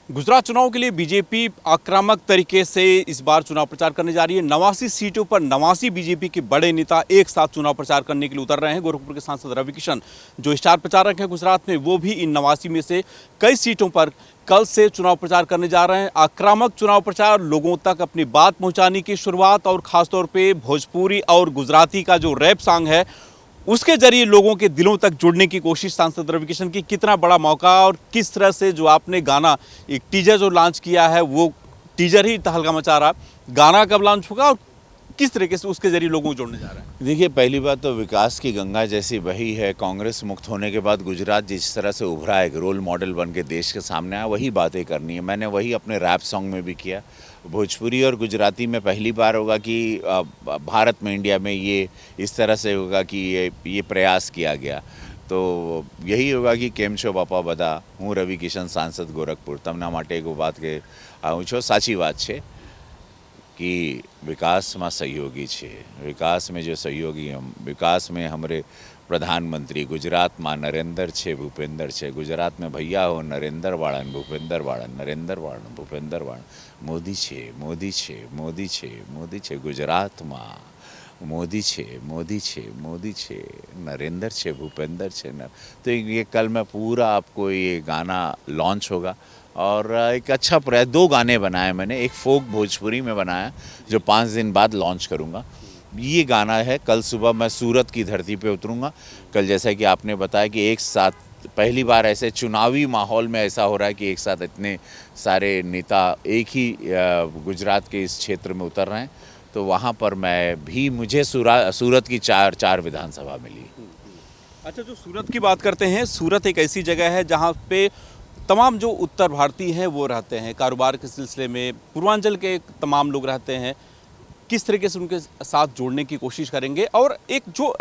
गुजरात चुनाव के लिए बीजेपी आक्रामक तरीके से इस बार चुनाव प्रचार करने जा रही है। 89 सीटों पर 89 बीजेपी के बड़े नेता एक साथ चुनाव प्रचार करने के लिए उतर रहे हैं। गोरखपुर के सांसद रवि किशन जो स्टार प्रचारक हैं गुजरात में, वो भी इन 89 में से कई सीटों पर कल से चुनाव प्रचार करने जा रहे हैं। आक्रामक चुनाव प्रचार, लोगों तक अपनी बात पहुंचाने की शुरुआत और खासतौर पर भोजपुरी और गुजराती का जो रैप सॉन्ग है उसके जरिए लोगों के दिलों तक जुड़ने की कोशिश सांसद रवि किशन की। कितना बड़ा मौका और किस तरह से जो आपने गाना एक टीजर जो लॉन्च किया है वो टीजर ही तहलका मचा रहा, गाना कब लॉन्च होगा और किस तरीके से उसके जरिए लोगों को जोड़ने जा रहा है? देखिए, पहली बात तो विकास की गंगा जैसी बही है। कांग्रेस मुक्त होने के बाद गुजरात जिस तरह से उभरा, एक रोल मॉडल बन के देश के सामने आया, वही बातें करनी है। मैंने वही अपने रैप सॉन्ग में भी किया। भोजपुरी और गुजराती में पहली बार होगा कि भारत में, इंडिया में ये इस तरह से होगा कि ये प्रयास किया गया। तो यही होगा कि केम छो बापा बदा, हूँ रवि किशन सांसद गोरखपुर, तमना माटे को बात के आऊँ छो। साची बात है कि विकास में सहयोगी छे। विकास में जो सहयोगी हम, विकास में हमारे प्रधानमंत्री गुजरात में नरेंद्र छे, भूपेंद्र छे। गुजरात में भैया हो नरेंद्र वाड़न, भूपेंद्र वाड़न, नरेंद्र वाड़न, भूपेंद्र वाड़न। मोदी छे, मोदी छे, मोदी छे, मोदी छे। गुजरात में मोदी छे, मोदी छे, मोदी छे, नरेंद्र छे, भूपेंद्र छे। तो ये कल मैं पूरा आपको ये गाना लॉन्च होगा और एक अच्छा प्रयास। 2 गाने बनाए मैंने, एक फोक भोजपुरी में बनाया जो 5 दिन बाद लॉन्च करूँगा। ये गाना है। कल सुबह मैं सूरत की धरती पे उतरूँगा। कल जैसा कि आपने बताया कि एक साथ पहली बार ऐसे चुनावी माहौल में ऐसा हो रहा है कि एक साथ इतने सारे नेता एक ही गुजरात के इस क्षेत्र में उतर रहे हैं। तो वहाँ पर मैं भी, मुझे सूरत की चार विधानसभा मिली। अच्छा, जो सूरत की बात करते हैं, सूरत एक ऐसी जगह है जहाँ पे तमाम जो उत्तर भारतीय हैं वो रहते हैं, कारोबार के सिलसिले में पूर्वांचल के तमाम लोग रहते हैं। किस तरीके से उनके साथ जोड़ने की कोशिश करेंगे और एक जो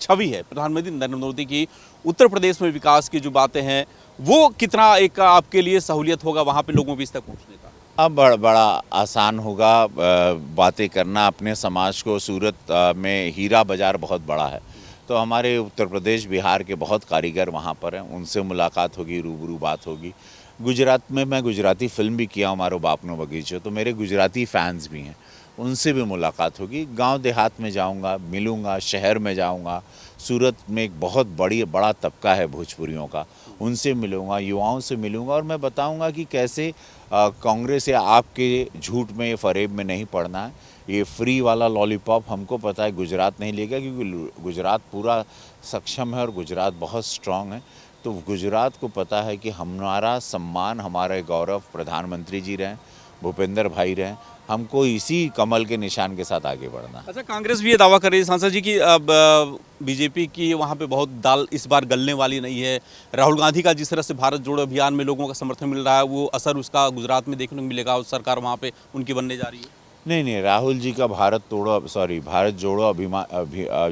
छवि है प्रधानमंत्री नरेंद्र मोदी की उत्तर प्रदेश में विकास की जो बातें हैं, वो कितना एक आपके लिए सहूलियत होगा वहाँ पे लोगों के बीच तक पहुँचने का? अब बड़ा आसान होगा बातें करना अपने समाज को। सूरत में हीरा बाज़ार बहुत बड़ा है, तो हमारे उत्तर प्रदेश बिहार के बहुत कारीगर वहाँ पर हैं, उनसे मुलाकात होगी, रूबरू बात होगी। गुजरात में मैं गुजराती फिल्म भी किया हूँ, मारो बापनो बगीचो, तो मेरे गुजराती फैंस भी हैं, उनसे भी मुलाकात होगी। गांव देहात में जाऊंगा, मिलूंगा, शहर में जाऊंगा। सूरत में एक बहुत बड़ा तबका है भोजपुरियों का, उनसे मिलूंगा, युवाओं से मिलूंगा और मैं बताऊंगा कि कैसे कांग्रेस या आपके झूठ में, फरेब में नहीं पड़ना है। ये फ्री वाला लॉलीपॉप हमको पता है गुजरात नहीं लेगा, क्योंकि गुजरात पूरा सक्षम है और गुजरात बहुत स्ट्रांग है। तो गुजरात को पता है कि हमारा सम्मान, हमारे गौरव प्रधानमंत्री जी रहें, भूपेंद्र भाई रहें। हमको इसी कमल के निशान के साथ आगे बढ़ना। अच्छा, कांग्रेस भी ये दावा कर रही है सांसद जी कि अब बीजेपी की वहाँ पे बहुत दाल इस बार गलने वाली नहीं है। राहुल गांधी का जिस तरह से भारत जोड़ो अभियान में लोगों का समर्थन मिल रहा है, वो असर उसका गुजरात में देखने को मिलेगा और सरकार वहाँ पे उनकी बनने जा रही है। नहीं, राहुल जी का भारत जोड़ो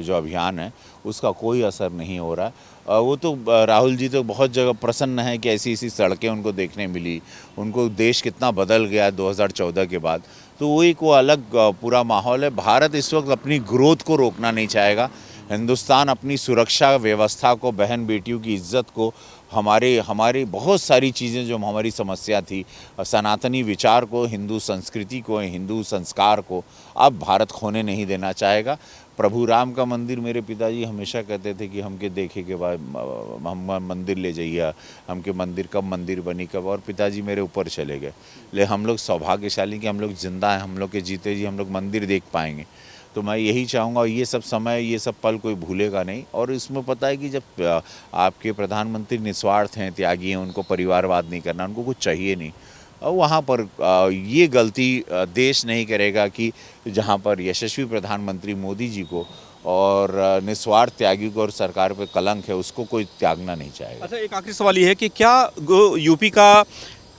जो अभियान है उसका कोई असर नहीं हो रहा है। वो तो राहुल जी तो बहुत जगह प्रसन्न है कि ऐसी सड़कें उनको देखने मिली, उनको देश कितना बदल गया 2014 के बाद। तो वो एक वो अलग पूरा माहौल है। भारत इस वक्त अपनी ग्रोथ को रोकना नहीं चाहेगा। हिंदुस्तान अपनी सुरक्षा व्यवस्था को, बहन बेटियों की इज्जत को, हमारी बहुत सारी चीज़ें जो हमारी समस्या थी, सनातनी विचार को, हिंदू संस्कृति को, हिंदू संस्कार को अब भारत खोने नहीं देना चाहेगा। प्रभु राम का मंदिर, मेरे पिताजी हमेशा कहते थे कि हमके देखे के बाद हम मंदिर ले जाइए, हमके मंदिर कब मंदिर बनी कब, और पिताजी मेरे ऊपर चले गए। ले हम लोग सौभाग्यशाली कि हम लोग जिंदा हैं, हम लोग के जीते जी हम लोग मंदिर देख पाएंगे। तो मैं यही चाहूँगा, ये सब समय, ये सब पल कोई भूलेगा नहीं। और इसमें पता है कि जब आपके प्रधानमंत्री निस्वार्थ हैं, त्यागी हैं, उनको परिवारवाद नहीं करना, उनको कुछ चाहिए नहीं। और वहाँ पर ये गलती देश नहीं करेगा कि जहाँ पर यशस्वी प्रधानमंत्री मोदी जी को और निस्वार्थ त्यागी को और सरकार पे कलंक है, उसको कोई त्यागना नहीं चाहेगा। अच्छा, एक आखिरी सवाल ये है कि क्या यूपी का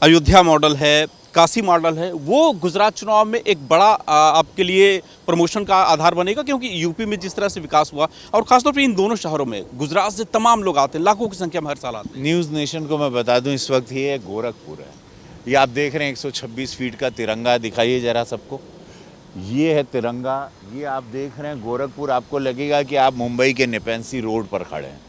अयोध्या मॉडल है, काशी मॉडल है, वो गुजरात चुनाव में एक बड़ा आपके लिए प्रमोशन का आधार बनेगा? क्योंकि यूपी में जिस तरह से विकास हुआ और खासतौर पर इन दोनों शहरों में गुजरात से तमाम लोग आते हैं, लाखों की संख्या में हर साल आते हैं। न्यूज़ नेशन को मैं बता दूं, इस वक्त ये गोरखपुर है। ये आप देख रहे हैं 126 फीट का तिरंगा, दिखाइए जरा सबको। ये है तिरंगा, ये आप देख रहे हैं गोरखपुर। आपको लगेगा कि आप मुंबई के नेपेंसी रोड पर खड़े हैं।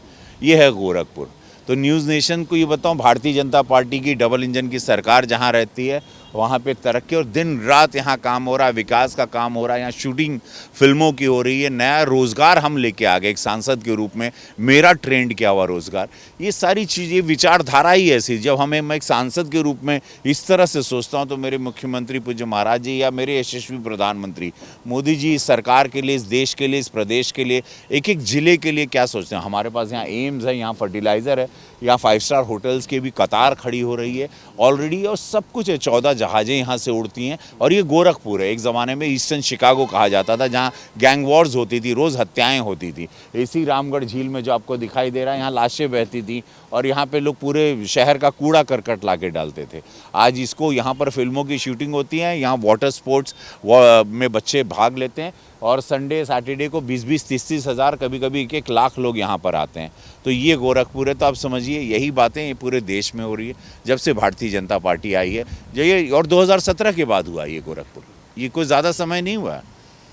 ये है गोरखपुर। तो न्यूज़ नेशन को ये बताऊं, भारतीय जनता पार्टी की डबल इंजन की सरकार जहां रहती है वहाँ पे तरक्की और दिन रात यहाँ काम हो रहा है, विकास का काम हो रहा है, यहाँ शूटिंग फिल्मों की हो रही है, नया रोज़गार हम लेके आ गए एक सांसद के रूप में, मेरा ट्रेंड किया हुआ रोज़गार। ये सारी चीज़ें विचारधारा ही ऐसी, जब मैं एक सांसद के रूप में इस तरह से सोचता हूँ तो मेरे मुख्यमंत्री पूज्य महाराज जी या मेरे यशस्वी प्रधानमंत्री मोदी जी इस सरकार के लिए, इस देश के लिए, इस प्रदेश के लिए, एक एक ज़िले के लिए क्या सोचते हैं। हमारे पास यहाँ एम्स है, यहाँ फर्टिलाइज़र है, यहाँ 5 स्टार होटल्स की भी कतार खड़ी हो रही है ऑलरेडी, और सब कुछ है। 14 जहाज़ें यहाँ से उड़ती हैं और ये गोरखपुर है। एक ज़माने में ईस्टर्न शिकागो कहा जाता था, जहाँ गैंग वॉर्स होती थी, रोज़ हत्याएं होती थी। इसी रामगढ़ झील में जो आपको दिखाई दे रहा है, यहाँ लाशें बहती थी और यहाँ पे लोग पूरे शहर का कूड़ा करकट ला के डालते थे। आज इसको यहाँ पर फिल्मों की शूटिंग होती है, यहाँ वाटर स्पोर्ट्स में बच्चे भाग लेते हैं और संडे सैटरडे को 20-20, 30-30 हज़ार, कभी कभी 1-1 लाख लोग यहाँ पर आते हैं। तो ये गोरखपुर है। तो आप समझिए यही बातें ये पूरे देश में हो रही है जब से भारतीय जनता पार्टी आई है। ये और 2017 के बाद हुआ ये गोरखपुर, ये कोई ज़्यादा समय नहीं हुआ।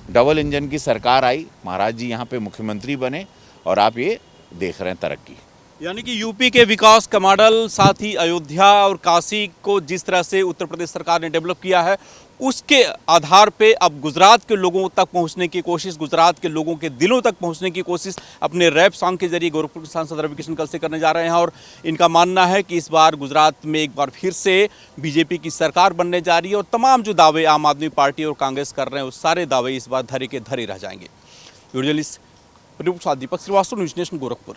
डबल इंजन की सरकार आई, महाराज जी यहाँ पे मुख्यमंत्री बने और आप ये देख रहे हैं तरक्की। यानी कि यूपी के विकास का मॉडल, साथ ही अयोध्या और काशी को जिस तरह से उत्तर प्रदेश सरकार ने डेवलप किया है, उसके आधार पे अब गुजरात के लोगों तक पहुंचने की कोशिश, गुजरात के लोगों के दिलों तक पहुंचने की कोशिश अपने रैप सॉन्ग के जरिए गोरखपुर के सांसद रविकिशन कल से करने जा रहे हैं। और इनका मानना है कि इस बार गुजरात में एक बार फिर से बीजेपी की सरकार बनने जा रही है और तमाम जो दावे आम आदमी पार्टी और कांग्रेस कर रहे हैं, उस सारे दावे इस बार धरे के धरे रह जाएंगे। वीडियो जर्नलिस्ट दीपक श्रीवास्तव, न्यूज़ नेशन, गोरखपुर।